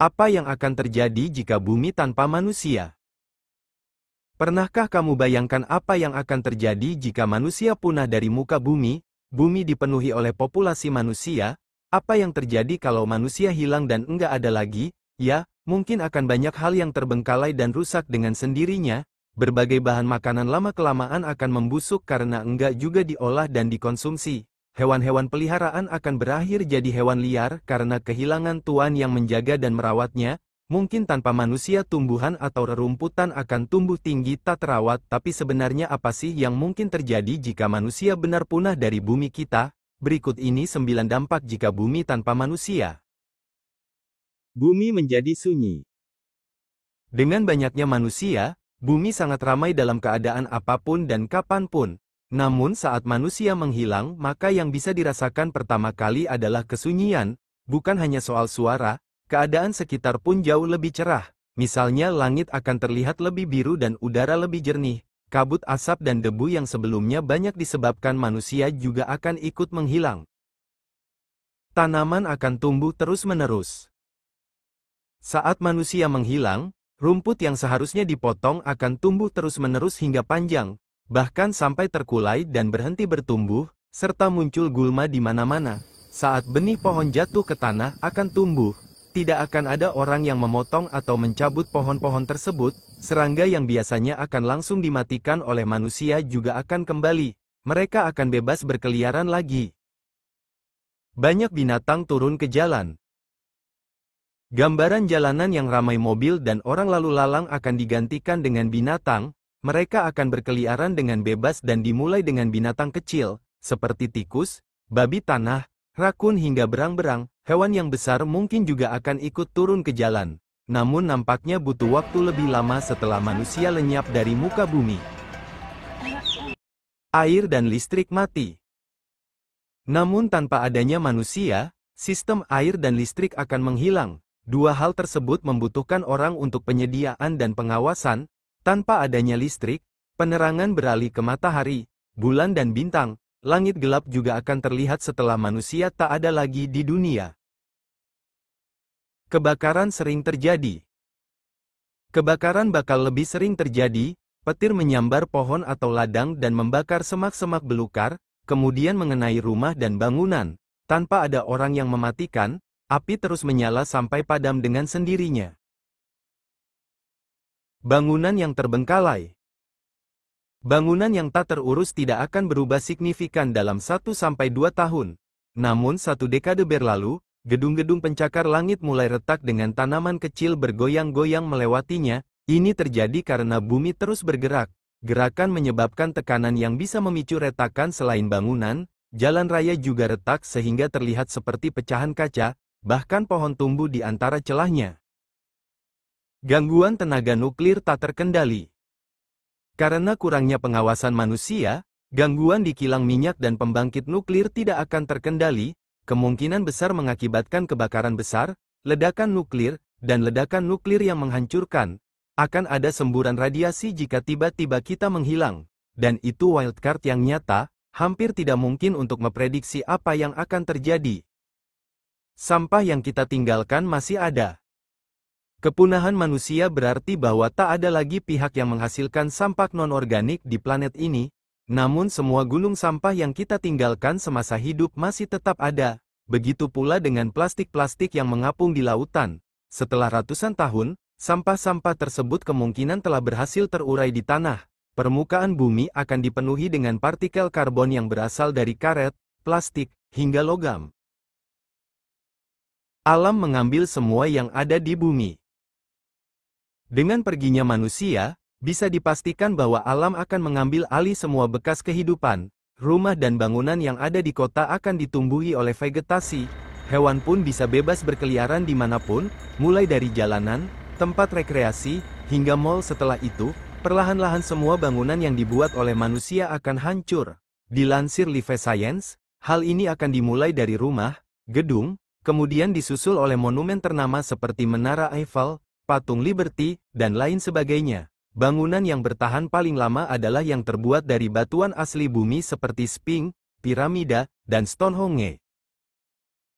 Apa yang akan terjadi jika bumi tanpa manusia? Pernahkah kamu bayangkan apa yang akan terjadi jika manusia punah dari muka bumi? Bumi dipenuhi oleh populasi manusia. Apa yang terjadi kalau manusia hilang dan enggak ada lagi? Ya, mungkin akan banyak hal yang terbengkalai dan rusak dengan sendirinya. Berbagai bahan makanan lama-kelamaan akan membusuk karena enggak juga diolah dan dikonsumsi. Hewan-hewan peliharaan akan berakhir jadi hewan liar karena kehilangan tuan yang menjaga dan merawatnya. Mungkin tanpa manusia tumbuhan atau rerumputan akan tumbuh tinggi tak terawat, tapi sebenarnya apa sih yang mungkin terjadi jika manusia benar punah dari bumi kita? Berikut ini 9 dampak jika bumi tanpa manusia. Bumi menjadi sunyi. Dengan banyaknya manusia, bumi sangat ramai dalam keadaan apapun dan kapanpun. Namun saat manusia menghilang, maka yang bisa dirasakan pertama kali adalah kesunyian, bukan hanya soal suara. Keadaan sekitar pun jauh lebih cerah. Misalnya langit akan terlihat lebih biru dan udara lebih jernih. Kabut asap dan debu yang sebelumnya banyak disebabkan manusia juga akan ikut menghilang. Tanaman akan tumbuh terus-menerus. Saat manusia menghilang, rumput yang seharusnya dipotong akan tumbuh terus-menerus hingga panjang, bahkan sampai terkulai dan berhenti bertumbuh, serta muncul gulma di mana-mana. Saat benih pohon jatuh ke tanah akan tumbuh. Tidak akan ada orang yang memotong atau mencabut pohon-pohon tersebut, serangga yang biasanya akan langsung dimatikan oleh manusia juga akan kembali. Mereka akan bebas berkeliaran lagi. Banyak binatang turun ke jalan. Gambaran jalanan yang ramai mobil dan orang lalu lalang akan digantikan dengan binatang. Mereka akan berkeliaran dengan bebas dan dimulai dengan binatang kecil, seperti tikus, babi tanah, rakun hingga berang-berang. Hewan yang besar mungkin juga akan ikut turun ke jalan. Namun nampaknya butuh waktu lebih lama setelah manusia lenyap dari muka bumi. Air dan listrik mati. Namun tanpa adanya manusia, sistem air dan listrik akan menghilang. Dua hal tersebut membutuhkan orang untuk penyediaan dan pengawasan. Tanpa adanya listrik, penerangan beralih ke matahari, bulan dan bintang. Langit gelap juga akan terlihat setelah manusia tak ada lagi di dunia. Kebakaran sering terjadi. Kebakaran bakal lebih sering terjadi, petir menyambar pohon atau ladang dan membakar semak-semak belukar, kemudian mengenai rumah dan bangunan. Tanpa ada orang yang mematikan, api terus menyala sampai padam dengan sendirinya. Bangunan yang terbengkalai. Bangunan yang tak terurus tidak akan berubah signifikan dalam 1-2 tahun. Namun 1 dekade berlalu, gedung-gedung pencakar langit mulai retak dengan tanaman kecil bergoyang-goyang melewatinya. Ini terjadi karena bumi terus bergerak. Gerakan menyebabkan tekanan yang bisa memicu retakan selain bangunan. Jalan raya juga retak sehingga terlihat seperti pecahan kaca, bahkan pohon tumbuh di antara celahnya. Gangguan tenaga nuklir tak terkendali. Karena kurangnya pengawasan manusia, gangguan di kilang minyak dan pembangkit nuklir tidak akan terkendali. Kemungkinan besar mengakibatkan kebakaran besar, ledakan nuklir, dan ledakan nuklir yang menghancurkan. Akan ada semburan radiasi jika tiba-tiba kita menghilang. Dan itu wildcard yang nyata, hampir tidak mungkin untuk memprediksi apa yang akan terjadi. Sampah yang kita tinggalkan masih ada. Kepunahan manusia berarti bahwa tak ada lagi pihak yang menghasilkan sampah non-organik di planet ini. Namun semua gunung sampah yang kita tinggalkan semasa hidup masih tetap ada. Begitu pula dengan plastik-plastik yang mengapung di lautan. Setelah ratusan tahun, sampah-sampah tersebut kemungkinan telah berhasil terurai di tanah. Permukaan bumi akan dipenuhi dengan partikel karbon yang berasal dari karet, plastik, hingga logam. Alam mengambil semua yang ada di bumi. Dengan perginya manusia, bisa dipastikan bahwa alam akan mengambil alih semua bekas kehidupan. Rumah dan bangunan yang ada di kota akan ditumbuhi oleh vegetasi. Hewan pun bisa bebas berkeliaran dimanapun, mulai dari jalanan, tempat rekreasi, hingga mal. Setelah itu, perlahan-lahan semua bangunan yang dibuat oleh manusia akan hancur. Dilansir Live Science, hal ini akan dimulai dari rumah, gedung, kemudian disusul oleh monumen ternama seperti Menara Eiffel, Patung Liberty, dan lain sebagainya. Bangunan yang bertahan paling lama adalah yang terbuat dari batuan asli bumi seperti Sphinx, piramida, dan Stonehenge.